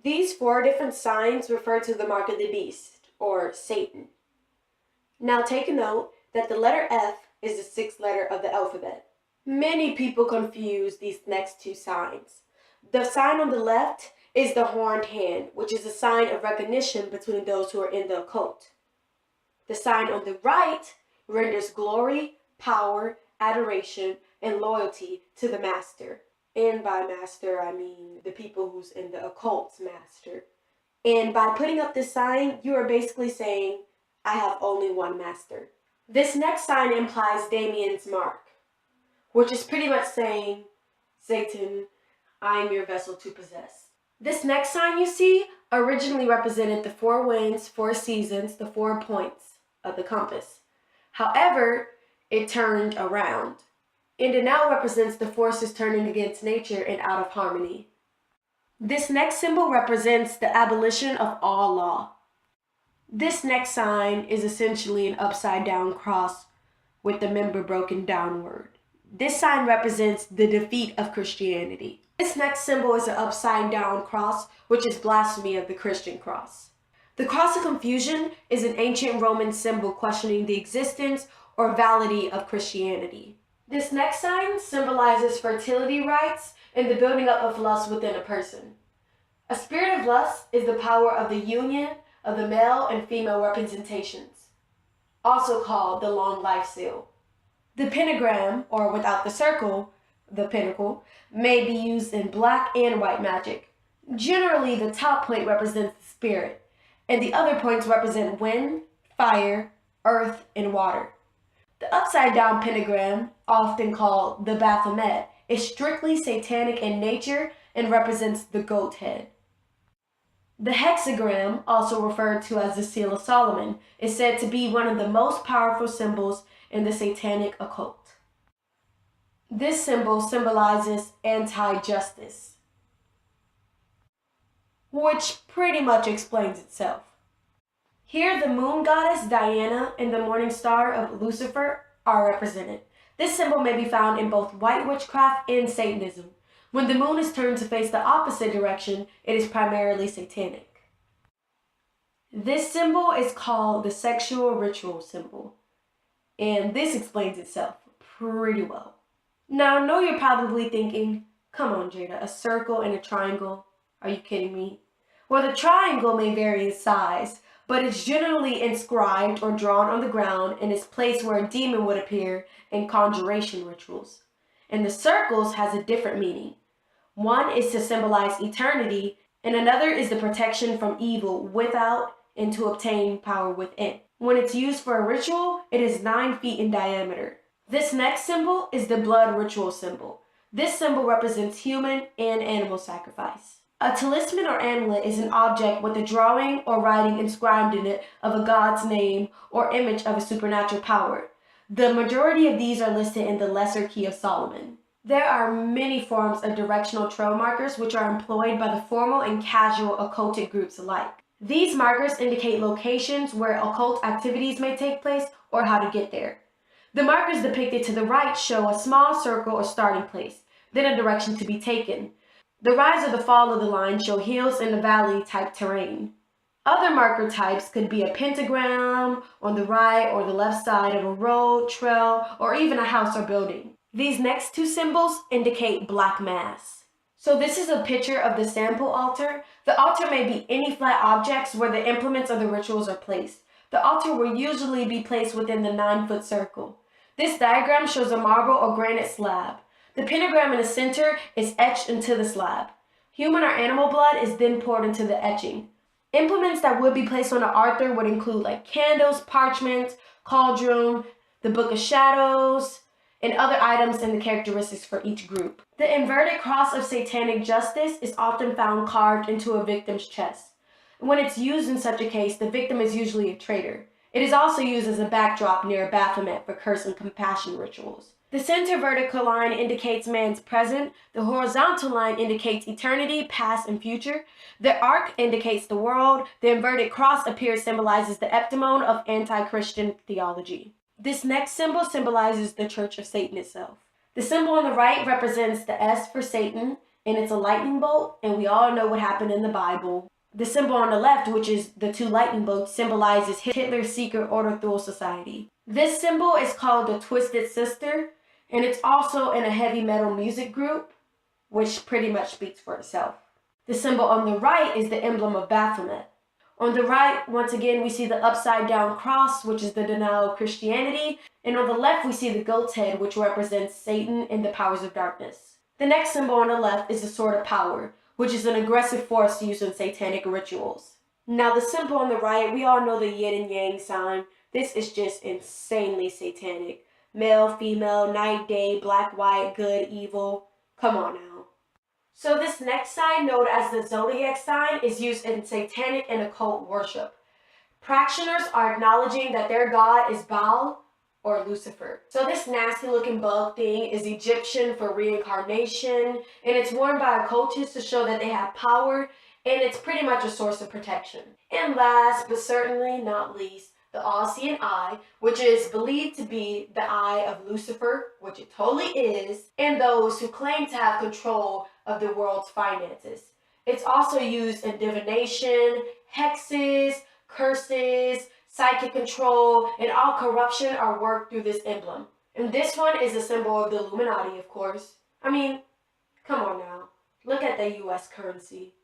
These 4 different signs refer to the mark of the beast, or Satan. Now take a note that the letter F is the 6th letter of the alphabet. Many people confuse these next 2 signs. The sign on the left is the horned hand, which is a sign of recognition between those who are in the occult. The sign on the right renders glory, power, adoration, and loyalty to the master. And by master, I mean the people who's in the occult's master. And by putting up this sign, you are basically saying, I have only one master. This next sign implies Damien's mark, which is pretty much saying, Satan, I am your vessel to possess. This next sign you see originally represented the 4 winds, 4 seasons, the 4 points of the compass. However, it turned around, and it now represents the forces turning against nature and out of harmony. This next symbol represents the abolition of all law. This next sign is essentially an upside-down cross with the member broken downward. This sign represents the defeat of Christianity. This next symbol is an upside-down cross, which is blasphemy of the Christian cross. The cross of confusion is an ancient Roman symbol questioning the existence or validity of Christianity. This next sign symbolizes fertility rites and the building up of lust within a person. A spirit of lust is the power of the union of the male and female representations, also called the long life seal. The pentagram, or without the circle, the pinnacle, may be used in black and white magic. Generally, the top point represents the spirit, and the other points represent wind, fire, earth, and water. The upside-down pentagram, often called the Baphomet, is strictly satanic in nature and represents the goat head. The hexagram, also referred to as the Seal of Solomon, is said to be one of the most powerful symbols in the satanic occult. This symbol symbolizes anti-justice, which pretty much explains itself. Here, the moon goddess Diana and the morning star of Lucifer are represented. This symbol may be found in both white witchcraft and Satanism. When the moon is turned to face the opposite direction, it is primarily satanic. This symbol is called the sexual ritual symbol, and this explains itself pretty well. Now, I know you're probably thinking, come on Jada, a circle and a triangle? Are you kidding me? Well, the triangle may vary in size, but it's generally inscribed or drawn on the ground and is placed where a demon would appear in conjuration rituals. And the circles has a different meaning. One is to symbolize eternity, and another is the protection from evil without and to obtain power within. When it's used for a ritual, it is 9 feet in diameter. This next symbol is the blood ritual symbol. This symbol represents human and animal sacrifice. A talisman or amulet is an object with a drawing or writing inscribed in it of a god's name or image of a supernatural power. The majority of these are listed in the Lesser Key of Solomon. There are many forms of directional trail markers which are employed by the formal and casual occultic groups alike. These markers indicate locations where occult activities may take place or how to get there. The markers depicted to the right show a small circle or starting place, then a direction to be taken. The rise or the fall of the line show hills and the valley type terrain. Other marker types could be a pentagram on the right or the left side of a road, trail, or even a house or building. These next 2 symbols indicate black mass. So this is a picture of the sample altar. The altar may be any flat objects where the implements of the rituals are placed. The altar will usually be placed within the 9-foot circle. This diagram shows a marble or granite slab. The pentagram in the center is etched into the slab. Human or animal blood is then poured into the etching. Implements that would be placed on an altar would include like candles, parchment, cauldron, the book of shadows, and other items and the characteristics for each group. The inverted cross of satanic justice is often found carved into a victim's chest. When it's used in such a case, the victim is usually a traitor. It is also used as a backdrop near a Baphomet for curse and compassion rituals. The center vertical line indicates man's present. The horizontal line indicates eternity, past, and future. The arc indicates the world. The inverted cross appears symbolizes the epitome of anti-Christian theology. This next symbol symbolizes the Church of Satan itself. The symbol on the right represents the S for Satan, and it's a lightning bolt, and we all know what happened in the Bible. The symbol on the left, which is the two lightning bolts, symbolizes Hitler's secret order-through society. This symbol is called the Twisted Sister, and it's also in a heavy metal music group, which pretty much speaks for itself. The symbol on the right is the emblem of Baphomet. On the right, once again, we see the upside down cross, which is the denial of Christianity, and on the left, we see the goat's head, which represents Satan and the powers of darkness. The next symbol on the left is the sword of power, which is an aggressive force used in satanic rituals. Now, the symbol on the right, we all know the yin and yang sign. This is just insanely satanic. Male, female, night, day, black, white, good, evil. Come on now. So this next sign, known as the zodiac sign, is used in satanic and occult worship. Practitioners are acknowledging that their god is Baal or Lucifer. So this nasty looking bug thing is Egyptian for reincarnation, and it's worn by occultists to show that they have power, and it's pretty much a source of protection. And last, but certainly not least, the all-seeing eye, which is believed to be the eye of Lucifer, which it totally is, and those who claim to have control of the world's finances. It's also used in divination, hexes, curses, psychic control, and all corruption are worked through this emblem. And this one is a symbol of the Illuminati, of course. I mean, come on now. Look at the US currency.